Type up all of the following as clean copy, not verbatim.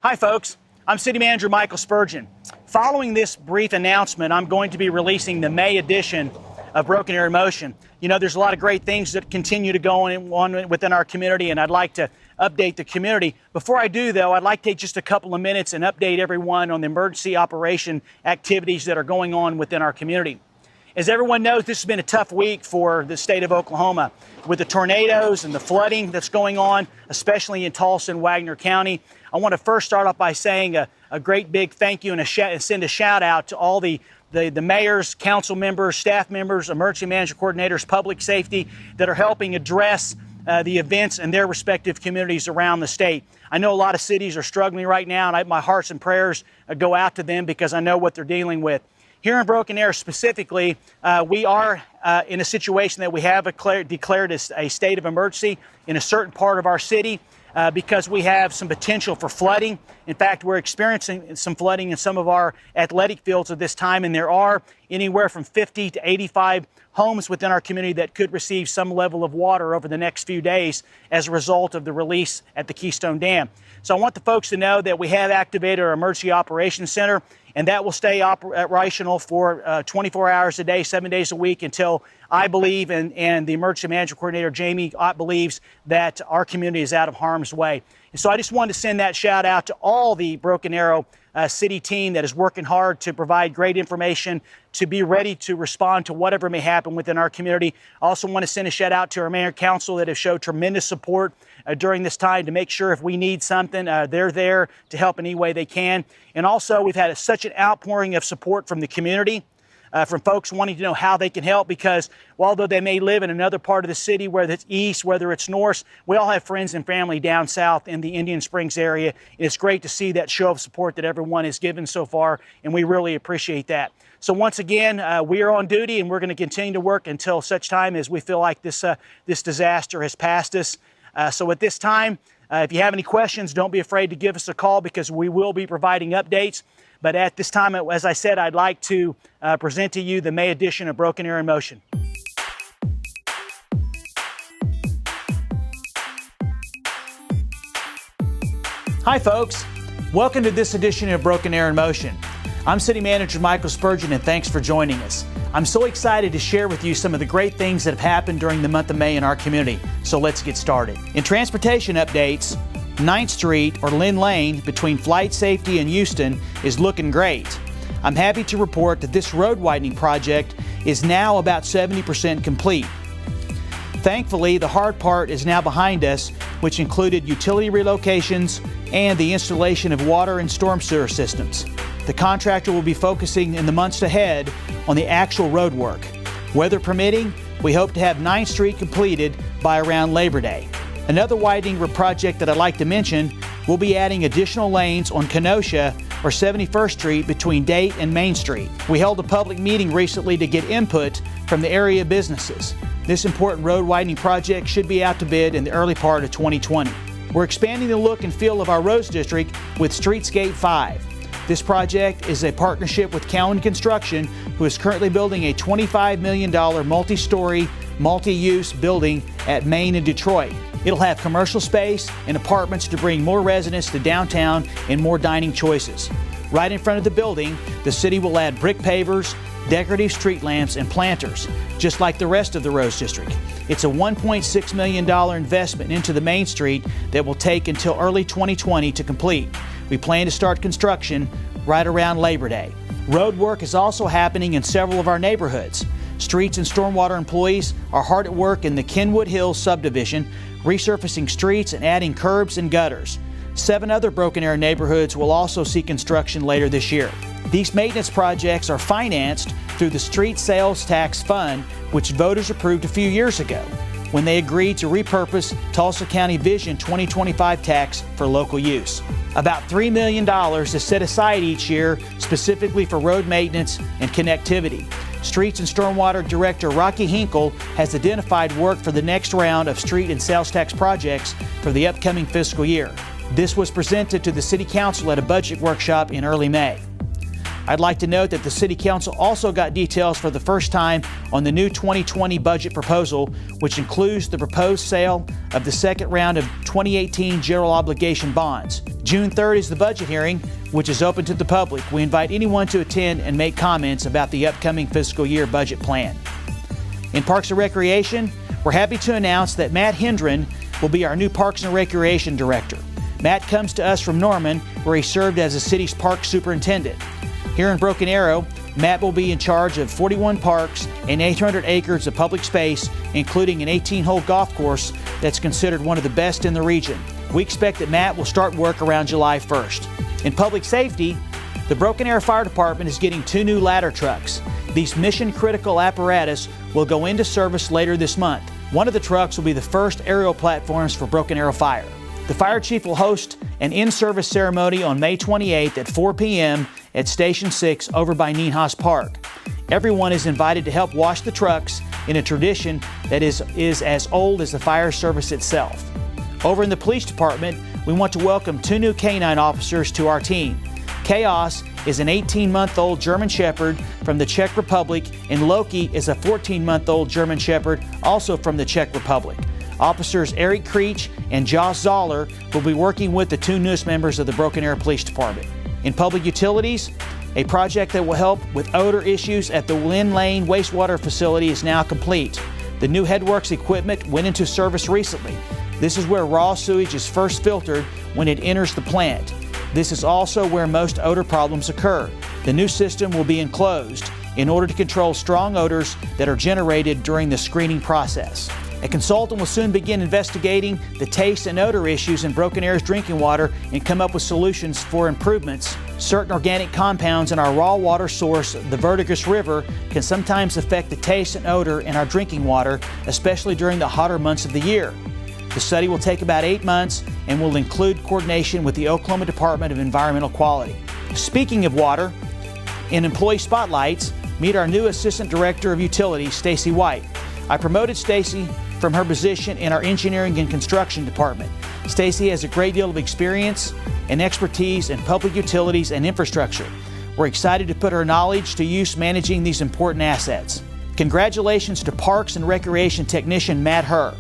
Hi folks, I'm City Manager Michael Spurgeon. Following this brief announcement, I'm going to be releasing the May edition of Broken Arrow in Motion. You know, there's a lot of great things that continue to go on within our community, and I'd like to update the community. Before I do, though, I'd like to take just a couple of minutes and update everyone on the emergency operation activities that are going on within our community. As everyone knows, this has been a tough week for the state of Oklahoma with the tornadoes and the flooding that's going on, especially in Tulsa and Wagner County. I want to first start off by saying a great big thank you and send a shout out to all the mayors, council members, staff members, emergency manager coordinators, public safety that are helping address the events in their respective communities around the state. I know a lot of cities are struggling right now, and my hearts and prayers go out to them because I know what they're dealing with. Here in Broken Arrow specifically, we are in a situation that we have declared as a state of emergency in a certain part of our city because we have some potential for flooding. In fact, we're experiencing some flooding in some of our athletic fields at this time, and there are anywhere from 50 to 85 homes within our community that could receive some level of water over the next few days as a result of the release at the Keystone Dam. So I want the folks to know that we have activated our Emergency Operations Center, and that will stay operational for 24 hours a day, 7 days a week until I believe and the Emergency Manager Coordinator, Jamie, believes that our community is out of harm's way. And so I just wanted to send that shout out to all the Broken Arrow city team that is working hard to provide great information, to be ready to respond to whatever may happen within our community. I also want to send a shout out to our mayor and council that have showed tremendous support during this time to make sure if we need something, they're there to help any way they can. And also, we've had such an outpouring of support from the community, from folks wanting to know how they can help, because although they may live in another part of the city, whether it's east, whether it's north, we all have friends and family down south in the Indian Springs area. And it's great to see that show of support that everyone has given so far, and we really appreciate that. So once again, we are on duty, and we're going to continue to work until such time as we feel like this disaster has passed us. So at this time, if you have any questions, don't be afraid to give us a call because we will be providing updates. But at this time, as I said, I'd like to present to you the May edition of Broken Arrow in Motion. Hi, folks. Welcome to this edition of Broken Arrow in Motion. I'm City Manager Michael Spurgeon, and thanks for joining us. I'm so excited to share with you some of the great things that have happened during the month of May in our community. So let's get started. In transportation updates, 9th Street or Lynn Lane between Flight Safety and Houston is looking great. I'm happy to report that this road widening project is now about 70% complete. Thankfully, the hard part is now behind us, which included utility relocations and the installation of water and storm sewer systems. The contractor will be focusing in the months ahead on the actual road work. Weather permitting, we hope to have 9th Street completed by around Labor Day. Another widening project that I'd like to mention, we'll be adding additional lanes on Kenosha or 71st Street between Date and Main Street. We held a public meeting recently to get input from the area businesses. This important road widening project should be out to bid in the early part of 2020. We're expanding the look and feel of our roads district with Streetscape 5. This project is a partnership with Cowan Construction, who is currently building a $25 million multi-story, multi-use building at Main and Detroit. It'll have commercial space and apartments to bring more residents to downtown and more dining choices. Right in front of the building, the city will add brick pavers, decorative street lamps, and planters, just like the rest of the Rose District. It's a $1.6 million investment into the Main Street that will take until early 2020 to complete. We plan to start construction right around Labor Day. Road work is also happening in several of our neighborhoods. Streets and stormwater employees are hard at work in the Kenwood Hills subdivision, resurfacing streets and adding curbs and gutters. 7 other Broken Arrow neighborhoods will also see construction later this year. These maintenance projects are financed through the Street Sales Tax Fund, which voters approved a few years ago when they agreed to repurpose Tulsa County Vision 2025 tax for local use. About $3 million is set aside each year specifically for road maintenance and connectivity. Streets and Stormwater Director Rocky Hinkle has identified work for the next round of street and sales tax projects for the upcoming fiscal year. This was presented to the City Council at a budget workshop in early May. I'd like to note that the City Council also got details for the first time on the new 2020 budget proposal, which includes the proposed sale of the second round of 2018 general obligation bonds. June 3rd is the budget hearing, which is open to the public. We invite anyone to attend and make comments about the upcoming fiscal year budget plan. In Parks and Recreation, we're happy to announce that Matt Hendren will be our new Parks and Recreation Director. Matt comes to us from Norman, where he served as the city's park superintendent. Here in Broken Arrow, Matt will be in charge of 41 parks and 800 acres of public space, including an 18-hole golf course that's considered one of the best in the region. We expect that Matt will start work around July 1st. In public safety, the Broken Arrow Fire Department is getting 2 new ladder trucks. These mission-critical apparatus will go into service later this month. One of the trucks will be the first aerial platforms for Broken Arrow Fire. The fire chief will host an in-service ceremony on May 28th at 4 p.m. at Station 6 over by Nienhaus Park. Everyone is invited to help wash the trucks in a tradition that is as old as the fire service itself. Over in the police department, we want to welcome 2 new canine officers to our team. Chaos is an 18-month-old German Shepherd from the Czech Republic, and Loki is a 14-month-old German Shepherd, also from the Czech Republic. Officers Eric Creech and Josh Zoller will be working with the 2 newest members of the Broken Arrow Police Department. In public utilities, a project that will help with odor issues at the Lynn Lane wastewater facility is now complete. The new headworks equipment went into service recently. This is where raw sewage is first filtered when it enters the plant. This is also where most odor problems occur. The new system will be enclosed in order to control strong odors that are generated during the screening process. A consultant will soon begin investigating the taste and odor issues in Broken Arrow's drinking water and come up with solutions for improvements. Certain organic compounds in our raw water source, the Verdigris River, can sometimes affect the taste and odor in our drinking water, especially during the hotter months of the year. The study will take about 8 months and will include coordination with the Oklahoma Department of Environmental Quality. Speaking of water, in Employee Spotlights, meet our new Assistant Director of Utilities, Stacy White. I promoted Stacy from her position in our Engineering and Construction Department. Stacy has a great deal of experience and expertise in public utilities and infrastructure. We're excited to put her knowledge to use managing these important assets. Congratulations to Parks and Recreation Technician Matt Herr.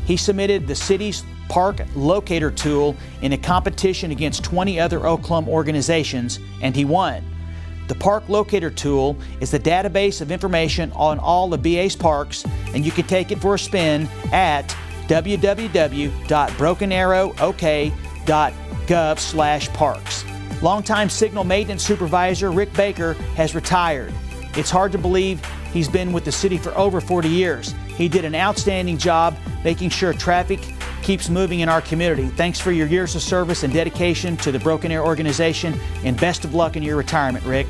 He submitted the city's Parks Locator Tool in a competition against 20 other Oklahoma organizations, and he won. The Parks Locator Tool is the database of information on all the BA's parks, and you can take it for a spin at www.brokenarrowok.gov/parks. Longtime Signal Maintenance Supervisor Rick Baker has retired. It's hard to believe he's been with the city for over 40 years. He did an outstanding job making sure traffic keeps moving in our community. Thanks for your years of service and dedication to the Broken Arrow organization, and best of luck in your retirement, Rick.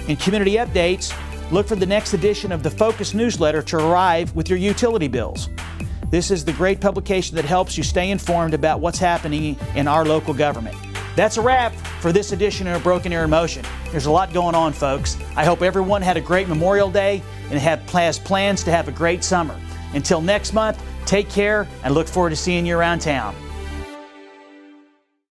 In community updates, look for the next edition of the Focus newsletter to arrive with your utility bills. This is the great publication that helps you stay informed about what's happening in our local government. That's a wrap for this edition of Broken Arrow in Motion. There's a lot going on, folks. I hope everyone had a great Memorial Day and has plans to have a great summer. Until next month, take care and look forward to seeing you around town.